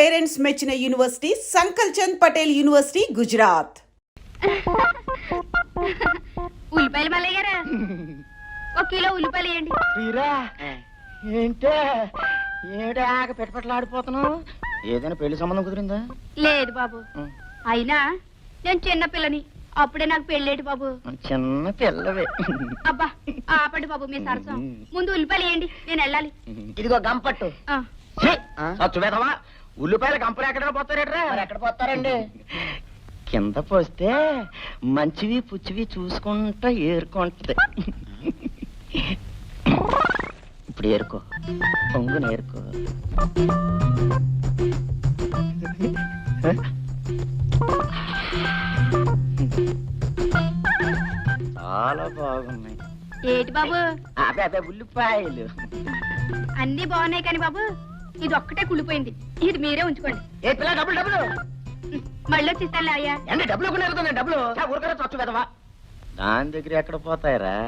Parents మెచ్చిన university సంకల్ Chand Patel university Gujarat. ఉల్లిపాయలు మల్లయ్య గారా, 1 కిలో ఉల్లిపాయలు వేయండి. ఏంటే ఏడాక పెట్టుపట్లాడిపోతున్నావు? ఏదైనా పెళ్లి సంబంధం కుదిరిందా? లేదు బాబు, అయినా నేను చిన్న పిల్లని, అప్పుడే నాకు పెళ్ళేటి బాబు. చిన్న పిల్లవే. అబ్బా ఆపండి బాబు మీ సరసం. ముందు ఉల్లిపాయలు వేయండి, నేను వెళ్ళాలి. ఇదిగో గంపట్టు. చూవేదవా, ఉల్లిపాయలు గంపలు ఎక్కడ పోతారేట్రా? ఎక్కడ పోతారండి? కింద పోస్తే మంచివి పుచ్చివి చూసుకుంటా ఏరుకుంటది. ఇప్పుడు ఏరుకో, పొంగున ఏరుకో. చాలా బాగున్నాయి. ఏటి బాబు? అదే ఉల్లిపాయలు. అన్ని బాగున్నాయి కానీ బాబు, ఇది ఒక్కటే కుళ్ళిపోయింది. ఇది మీరే ఉంచుకోండి. ఏ పిల్ల, డబ్బులు డబ్బులు మళ్ళీ వచ్చేస్తాలే అయ్యా. అంటే డబ్బులు కూడా డబ్బులు ఊరికనే చచ్చు పెదవా. దాని దగ్గర ఎక్కడ పోతాయరా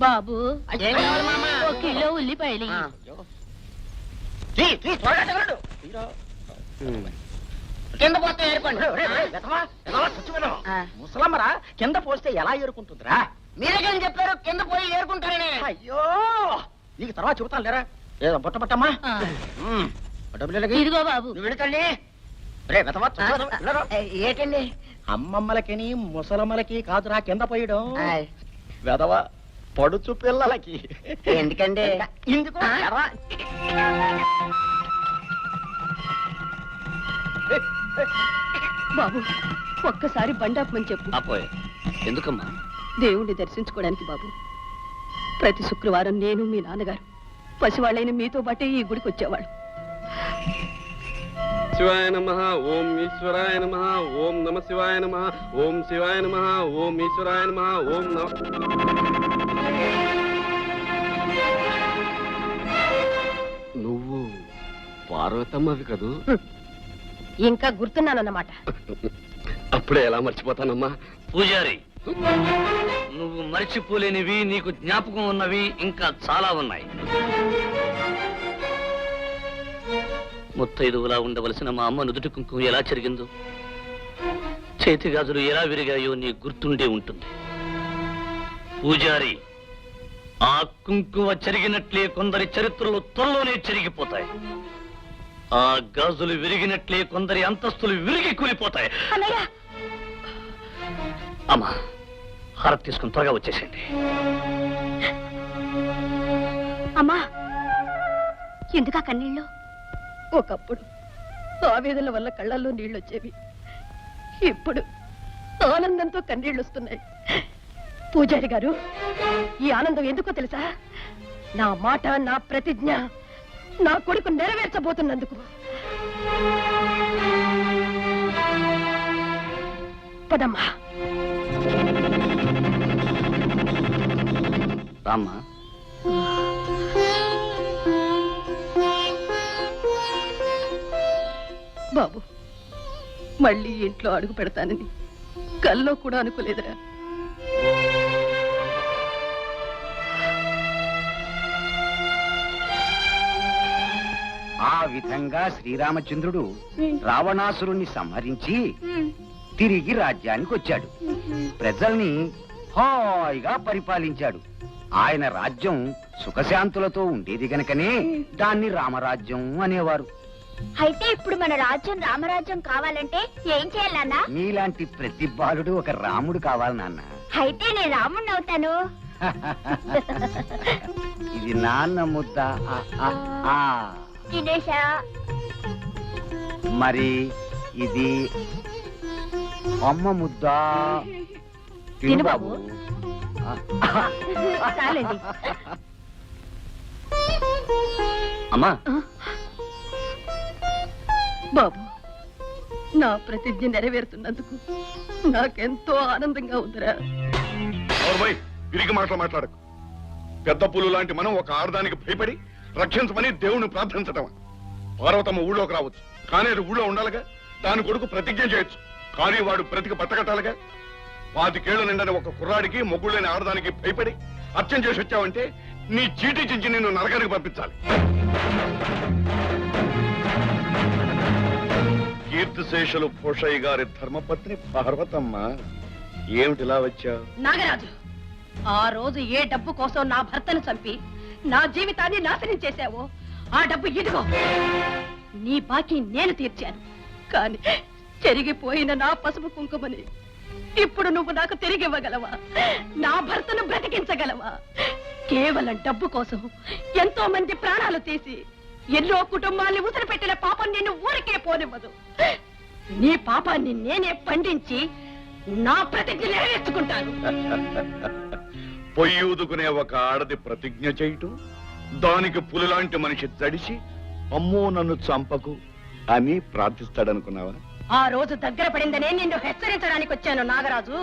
బాబు? 1 కిలో ఉల్లిపాయలు. కింద పోతే ఏరుకోండి. ముసలమ్మరా, కింద పోస్తే ఎలా ఏరుకుంటుందిరా? మీరే కానీ చెప్పారు కింద పోయి ఏరుకుంటారని. అయ్యో, నీకు తర్వాత చెబుతాను లేరా. ఏదో బుట్ట బట్టమ్మా. ఇదిగో బాబు. నువ్వు వెళుతండి. ఏటండి? అమ్మమ్మలకి ముసలమ్మలకి కాదురా కింద పోయడం. వెదవ పడుచు పిల్లలకి. ఎందుకండి? ఇందుకు బాబు, ఒక్కసారి బండాపమని చెప్పు. అపోయ్, ఎందుకమ్మా? దేవుణ్ణి దర్శించుకోవడానికి బాబు. ప్రతి శుక్రవారం నేను, మీ నాన్నగారు పసివాళ్ళైన మీతో పాటే ఈ గుడికి వచ్చేవాళ్ళు. శివాయ నమః, ఓం ఈశ్వరాయ నమః, ఓం నమ శివాయ నమః, ఓం శివాయ నమః, ఓం ఈశ్వరాయ నమః, ఓం నమ. నువ్వు పార్వతమ్మవి కదూ? ఇంకా గుర్తున్నానన్నమాట. అప్పుడే ఎలా మర్చిపోతానమ్మా? పూజారి, నువ్వు మర్చిపోలేనివి, నీకు జ్ఞాపకం ఉన్నవి ఇంకా చాలా ఉన్నాయి. ముత్తైదువులా ఉండవలసిన మా అమ్మ నుదుటి కుంకుమ ఎలా చెరిగిందో, చేతి గాజులు ఎలా విరిగాయో నీ గుర్తుండే ఉంటుంది. పూజారి, ఆ కుంకుమ చెరిగినట్లే కొందరి చరిత్రలు త్వరలోనే చెరిగిపోతాయి. ఆ గాజులు విరిగినట్లే కొందరి అంతస్తులు విరిగి కూలిపోతాయి. అమ్మా, హారతి తీసుకుని త్వరగా వచ్చేసేయండి. అమ్మా, ఎందుకా కన్నీళ్ళు? ఒకప్పుడు ఆవేదన వల్ల కళ్ళల్లో నీళ్ళు వచ్చేవి. ఇప్పుడు ఆనందంతో కన్నీళ్ళు వస్తున్నాయి. పూజారి గారు, ఈ ఆనందం ఎందుకో తెలుసా? నా మాట, నా ప్రతిజ్ఞ నా కొడుకు నెరవేర్చబోతున్నందుకు. పదమ్మా. రామ్మా. బాబు, మళ్ళీ ఇంట్లో అడుగు పెడతానని కల్లో కూడా అనుకోలేదురా. ఆ విధంగా శ్రీరామచంద్రుడు రావణాసురుణ్ణి సంహరించి తిరిగి రాజ్యానికి వచ్చాడు. ప్రజల్ని హాయిగా పరిపాలించాడు. ఆయన రాజ్యం సుఖశాంతులతో ఉండేది గనకనే దాన్ని రామరాజ్యం అనేవారు. అయితే ఇప్పుడు మన రాజ్యం రామరాజ్యం కావాలంటే ఏం చేయాలన్నా? నీలాంటి ప్రతి బాలుడు ఒక రాముడు కావాలి నాన్న. అయితే నేను రాముడిని అవుతాను. ఇది నాన్న ముద్ద. తినేశా. మరి ఇది అమ్మ ముద్ద. తిను బాబు. చాలండి. అమ్మా. బాబు, నా ప్రతిజ్ఞ నెరవేరుతున్నందుకు నాకెంతో ఆనందంగా ఉందిరా. విరిగి మాట్లాడకు. పెద్ద పులు లాంటి మనం ఒక ఆడదానికి భయపడి రక్షించమని దేవుణ్ణి ప్రార్థించటం. పార్వతమ్మ ఊళ్ళోకి రావచ్చు, కానీ అది ఊళ్ళో ఉండాలిగా. దాని కొడుకు ప్రతిజ్ఞ చేయొచ్చు, కానీ వాడు బ్రతికి పట్టకట్టాలిగా. 25 ఏళ్ల నిండని ఒక కుర్రాడికి, మొగ్గులేని ఆడదానికి భయపడి అర్చన చేసి వచ్చావంటే నీ చీటీ చించి నిన్ను నరకానికి పంపించాలి. కీర్తిశేషులు భూషయ్య గారి ధర్మపత్ని పార్వతమ్మ, ఏమిటిలా వచ్చావు? నాగరాజు, ఆ రోజు ఏ డబ్బు కోసం నా భర్తను చంపి నా జీవితాన్ని నాశనం చేశావో ఆ డబ్బు ఇదిగో. నీ బాకీ నేను తీర్చాను, కానీ చెరిగిపోయిన నా పసుపు కుంకుమని ఇప్పుడు నువ్వు నాకు తిరిగి ఇవ్వగలవా? నా భర్తను బ్రతికించగలవా? కేవలం డబ్బు కోసం ఎంతో మంది ప్రాణాలు తీసి ఎన్నో కుటుంబాన్ని ఉసిరిపెట్టిన పాపం నిన్ను ఊరికే పోనివ్వదు. నీ పాపాన్ని నేనే పండించి నా ప్రతిజ్ఞ నెరవేర్చుకుంటాను. పొయ్యూదుకునే ఒక ఆడది ప్రతిజ్ఞ చేయటం, దానికి పులిలాంటి మనిషి తడిసి అమ్మో నన్ను చంపకు అని ప్రార్థిస్తాడనుకున్నావా? ఆ రోజు దగ్గర పడిందనే నిన్ను హెచ్చరించడానికి వచ్చాను నాగరాజు.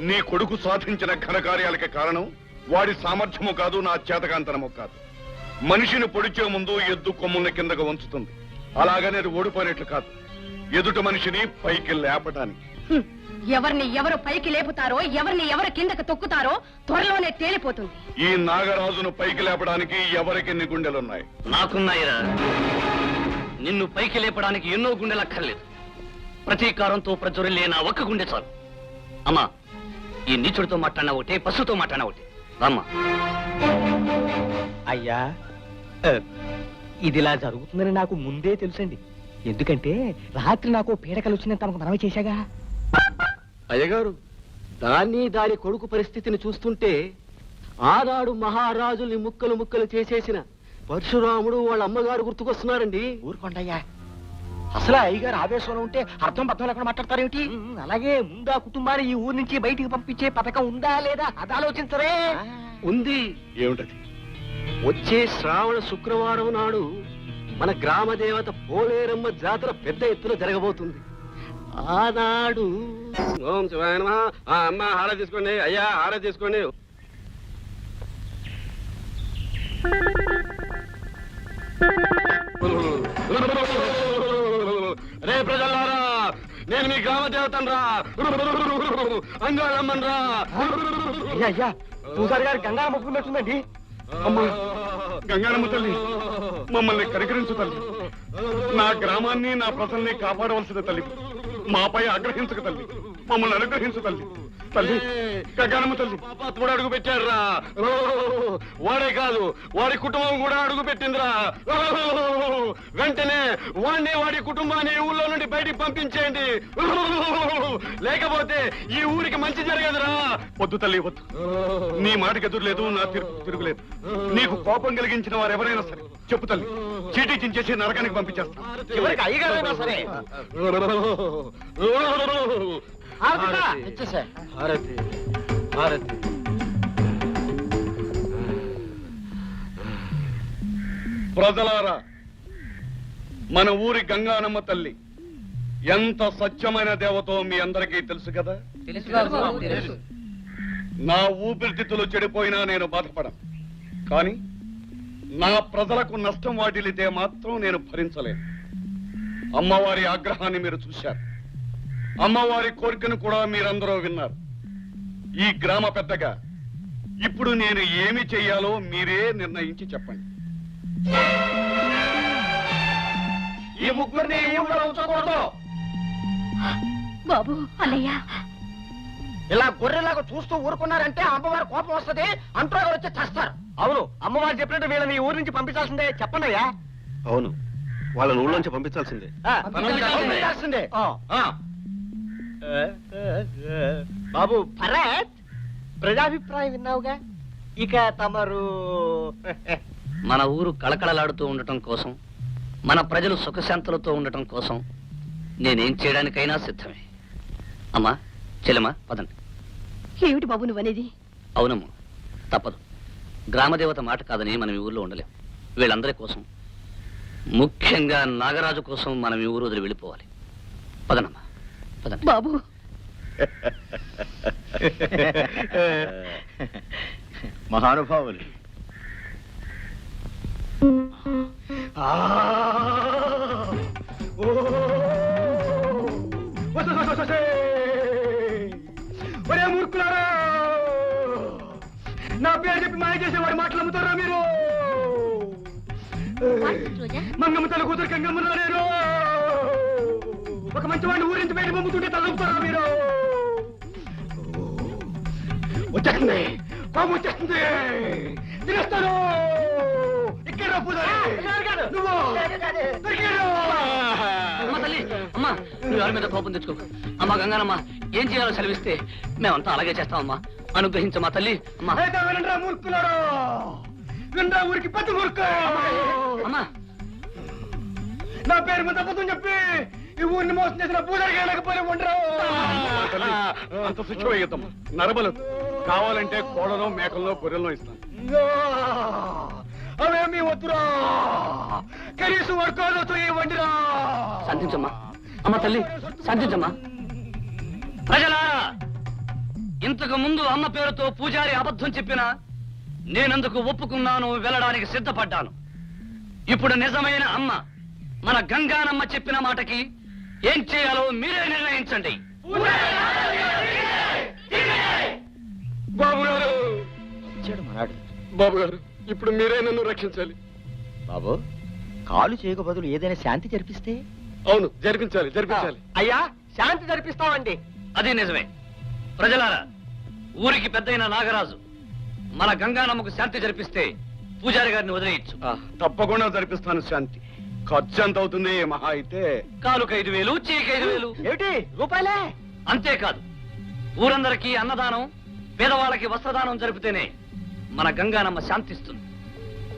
నీ కొడుకు సాధించిన ఘనకార్యాలకి కారణం వాడి సామర్థ్యము కాదు, నా చేతకాంతనము కాదు. మనిషిని పొడిచే ముందు ఎద్దు కొమ్ముల్ని కిందకు వంచుతుంది, అలాగనే అది ఓడిపోయినట్లు కాదు, ఎదుట మనిషిని పైకి లేపడానికి. ఎవరిని ఎవరు పైకి లేపుతారో, ఎవరిని ఎవరు కిందకు తొక్కుతారో త్వరలోనే తేలిపోతుంది. ఈ నాగరాజును పైకి లేపడానికి ఎవరికి ఎన్ని గుండెలున్నాయి? నాకున్నాయిరా. నిన్ను పైకి లేపడానికి ఎన్నో గుండెలక్కర్లేదు. ప్రతీకారంతో ప్రజ్వరిల్లే నా ఒక్క గుండె చాలు. అమ్మా, ఈ నీచుడితో మాట్లాడినా ఒకటే, పశువుతో మాట్లాడినా ఒకటే. అమ్మా, అయ్యా, ఇదిలా జరుగుతుందని నాకు ముందే తెలుసండి. ఎందుకంటే రాత్రి నాకు పీడకలు వచ్చిందని తమకు మనవి చేశాగా. అయ్యగారు, దాని కొడుకు పరిస్థితిని చూస్తుంటే ఆనాడు మహారాజుల్ని ముక్కలు ముక్కలు చేసేసిన పరశురాముడు వాళ్ళ అమ్మగారు గుర్తుకొస్తున్నారండి. ఊరుకోండయ్యా, అసలు అయ్యగారు ఆవేశంలో ఉంటే అర్థం పర్థం లేకుండా మాట్లాడతారేమిటి? అలాగే ముందా కుటుంబాన్ని ఈ ఊరు నుంచి బయటికి పంపించే పథకం ఉందా లేదా అది ఆలోచించరే. ఉంది. ఏమిటది? వచ్చే శ్రావణ శుక్రవారం నాడు మన గ్రామ దేవత పోలేరమ్మ జాతర పెద్ద ఎత్తున జరగబోతుంది. ఆనాడు ఓం శివాయ నమః. అమ్మ హార తీసుకోండి, అయ్యా హార తీసుకోండి. రే ప్రజలారా, నేను మీ గ్రామ దేవతను రా, అంగాళమ్మన్ రా. అయ్యా, పూజారి గారు గంగా మొక్కున్నట్టుందండి. అమ్మా, గంగారమ్మ తల్లి, మమ్మల్ని కనికరించు తల్లి. నా గ్రామాన్ని, నా ప్రజల్ని కాపాడవలసిన తల్లి. మాపై ఆగ్రహించక తల్లి, మమ్మల్ని అనుగ్రహించు తల్లి. తల్లి, గంగారమ్మ తల్లి. పాపాత్ముడు అడుగు పెట్టాడురా. వాడే కాదు, వాడి కుటుంబం కూడా అడుగు పెట్టిందిరా. వెంటనే వాడిని, వాడి కుటుంబాన్ని ఊళ్ళో నుండి బయటికి పంపించేయండి, లేకపోతే ఈ ఊరికి మంచి జరగదురా. వద్దు తల్లి, వద్దు. నీ మాటకి ఎదురులేదు, నా తిరుగులేదు. నీకు కోపం కలిగించిన వారు ఎవరైనా సరే చెప్పు తల్లి, చీటీ చించేసి నరకానికి పంపించేస్తా. చివరికి అయ్యగారైనా సరే. హారతి, హారతి. ప్రజలారా, మన ఊరి గంగానమ్మ తల్లి ఎంత సత్యమైన దేవతో మీ అందరికీ తెలుసు కదా. నా ఊపిరితిత్తులు చెడిపోయినా నేను బాధపడను, కానీ నా ప్రజలకు నష్టం వాటిల్లితే మాత్రం నేను భరించలేను. అమ్మవారి ఆగ్రహాన్ని మీరు చూశారు, అమ్మవారి కోరికను కూడా మీరందరూ విన్నారు. ఈ గ్రామ పెద్దగా ఇప్పుడు నేను ఏమి చెయ్యాలో మీరే నిర్ణయించి చెప్పండి. ఈ ముగ్గురిని ఊళ్ళో ఉంచకూడదు. బాబు, అన్నయ్య, ఇలా గొర్రెలాగా చూస్తూ ఊరుకున్నారంటే అమ్మవారి కోపం వస్తుంది, అంటూ వచ్చి చేస్తారు. అవును, అమ్మవారు చెప్పినట్టు వీళ్ళని ఈ ఊరు నుంచి పంపించాల్సిందే. చెప్పండి అయ్యా. అవును, వాళ్ళని ఊళ్ళోంచి పంపించాల్సిందే. పంపించాల్సిందే. బాబు భరత్, ప్రజాభిప్రాయం విన్నావుగా. ఇక తమరు మన ఊరు కళకళలాడుతూ ఉండటం కోసం, మన ప్రజలు సుఖశాంతులతో ఉండటం కోసం నేనేం చేయడానికైనా సిద్ధమే. అమ్మా, చెల్లెమ్మా, పదండి. ఏమిటి బాబు నువ్వనేది? అవునమ్మా, తప్పదు. గ్రామదేవత మాట కాదని మనం ఈ ఊర్లో ఉండలేం. వీళ్ళందరి కోసం, ముఖ్యంగా నాగరాజు కోసం మనం ఈ ఊరు వదిలి వెళ్ళిపోవాలి. పదనమ్మా, పదండి. బాబు, మహానుభావులు, ఒరే మూర్ఖులారా, నా పేరు చెప్పి మాయ చేసేవాడి మాటలు నమ్ముతారా మీరు? మంగమ్మ తల కూతురు గంగమ్మ నేను. ఒక మంచి వాడిని ఊరించి బయట పంపుతుంటే తలపుతారా మీరు? వచ్చేస్తుంది, కోపం వచ్చేస్తుంది, తినేస్తాను. ఇక్కడ నువ్వు అమ్మ తల్లి, అమ్మా నువ్వు ఎవరి మీద కోపం తెచ్చుకో. అమ్మా గంగానమ్మ, ఏం చేయాలో సెలవిస్తే మేమంతా అలాగే చేస్తామమ్మా. అనుగ్రహించమ్మా తల్లి. అమ్మా వినరా మూర్ఖులారా, వినరా ఊరికి పెద్ద మూర్ఖ. అమ్మా నా పేరు మీద అబద్ధం చెప్పి ఈ ఊరిని మోసం చేసిన పూజారికి వెళ్ళకపోయి ఉండరు. అంత శిక్ష వేయద్దమ్మా. నరబలు కావాలంటే కోళ్ళలో మేకల్లో గొర్రెల్లో ఇస్తాను. అవేమీ వద్దురా, కనీసం వర్కాలతో ఇవ్వండిరా. శాంతించమ్మా. అమ్మ తల్లి శాంతించమ్మా. ప్రజలారా, ఇంతకు ముందు అమ్మ పేరుతో పూజారి అబద్ధం చెప్పినా నేనందుకు ఒప్పుకున్నాను, వెళ్ళడానికి సిద్ధపడ్డాను. ఇప్పుడు నిజమైన అమ్మ మన గంగానమ్మ చెప్పిన మాటకి ఏం చేయాలో మీరే నిర్ణయించండి. బాబు గారు, వచ్చాడు మనాడు. బాబు గారు, ఇప్పుడు మీరే నన్ను రక్షించాలి. బాబు, కాలు చేయక బదులు ఏదైనా శాంతి జరిపిస్తే? అవును, జరిపించాలి, జరిపించాలి. అయ్యా, శాంతి జరిపిస్తామండి. అది నిజమే. ప్రజలారా, ఊరికి పెద్దయిన నాగరాజు మన గంగానమ్మకు శాంతి జరిపిస్తే పూజారి గారిని వదిలేయచ్చు. తప్పకుండా జరిపిస్తాను శాంతి. ఖర్చు ఎంత అవుతుంది? మహా అయితే కాలుకు 5,000, చీకి 5,000. ఏమిటి రూపాయలే? అంతేకాదు, ఊరందరికీ అన్నదానం, పేదవాళ్ళకి వస్త్రదానం జరిపితేనే మన గంగానమ్మ శాంతిస్తుంది.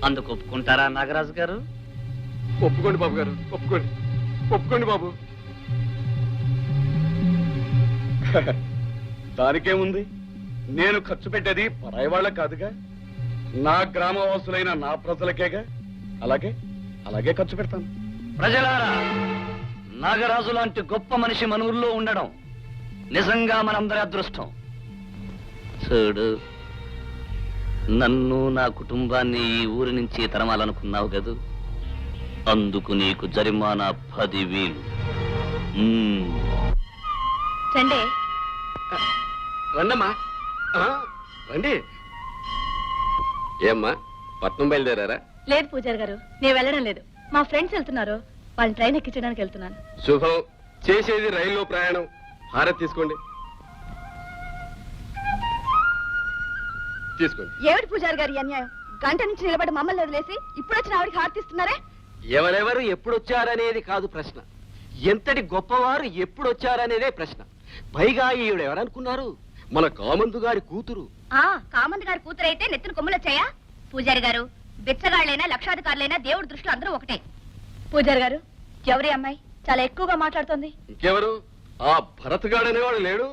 అందుకు ఒప్పుకుంటారా నాగరాజు గారు? ఒప్పుకోండి బాబు గారు, ఒప్పుకోండి, ఒప్పుకోండి బాబు. దానికేముంది? నేను ఖర్చు పెట్టేది పరాయి వాళ్ళకి కాదుగా, నా గ్రామవాసులైన నా ప్రజలకేగా. అలాగే అలాగే ఖర్చు పెడతాను. ప్రజలారా, నాగరాజు లాంటి గొప్ప మనిషి మన ఊర్లో ఉండడం నిజంగా మనందరి అదృష్టం. చూడు, నన్ను నా కుటుంబాన్ని ఈ ఊరి నుంచి తరమాలనుకున్నావు కదూ, అందుకు నీకు జరిమానా 10,000. రండి. రండమ్మా, రండి. ఏమ్మా, పట్నం బయలుదేరారా? లేదు పూజారి గారు, నేను వెళ్ళడం లేదు. మా ఫ్రెండ్స్ వెళ్తున్నారు, వాళ్ళని ట్రైన్ ఎక్కించడానికి వెళ్తున్నాను. శుభం. చేసేది రైల్లో ప్రయాణం. హారతి తీసుకోండి, తీసుకోండి. ఏమిటి పూజారి గారి అన్యాయం? గంట నుంచి నిలబడి మమ్మల్ని వదిలేసి ఇప్పుడు వచ్చిన ఆవిడికి హారతిస్తున్నారే? ఎవరెవరు ఎప్పుడొచ్చారనేది కాదు ప్రశ్న, ఎంతటి గొప్పవారు ఎప్పుడొచ్చారనేదే ప్రశ్న. పైగా ఈవిడ ఎవరనుకున్నారు? మన కామందు గారి కూతురు. కామంది గారి కూతురైతే నెత్తిన కొమ్ములొచ్చాయా? పూజారి గారు, బిచ్చగాళ్ళైనా లక్షాధికారులైనా దేవుడి దృష్టిలో అందరూ ఒకటే. పూజారి గారు, ఎవరి అమ్మాయి చాలా ఎక్కువగా మాట్లాడుతోంది? ఇంకెవరు? ఆ భరత్ అనేవాడు లేడు,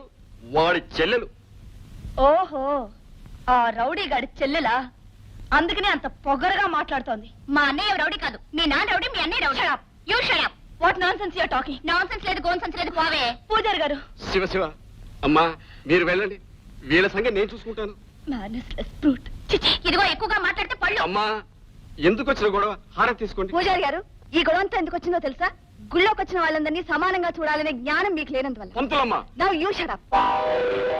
వాడి చెల్లెలు. ఓహో, ఆ రౌడీ గాడి చెల్లెలా? అందుకనే అంత పొగరగా మాట్లాడుతోంది. మా అన్నయ్య రౌడీ కాదు, మీ నాన్న రౌడీ, మీ అన్నయ్య rowdy. You shut up. What nonsense you are talking? Nonsense లేదు, గోన్సెన్స్ లేదు, పోవే. పూజారి గారు, శివ శివ. అమ్మా, మీరు వెళ్ళండి, వీళ్ళ సంగతి నేను చూసుకుంటాను. Mannerless brute. ఇదిగో ఎక్కువగా మాట్లాడితే పళ్ళు. అమ్మా, ఎందుకు వచ్చిన గొడవ? హారతి తీసుకోండి. పూజారి గారు, ఈ గొడవంతా ఎందుకు వచ్చిందో తెలుసా? గుళ్ళోకి వచ్చిన వాళ్ళందరినీ సమానంగా చూడాలనే జ్ఞానం మీకు లేనందువల్ల. పంతులమ్మా. Now you shut up.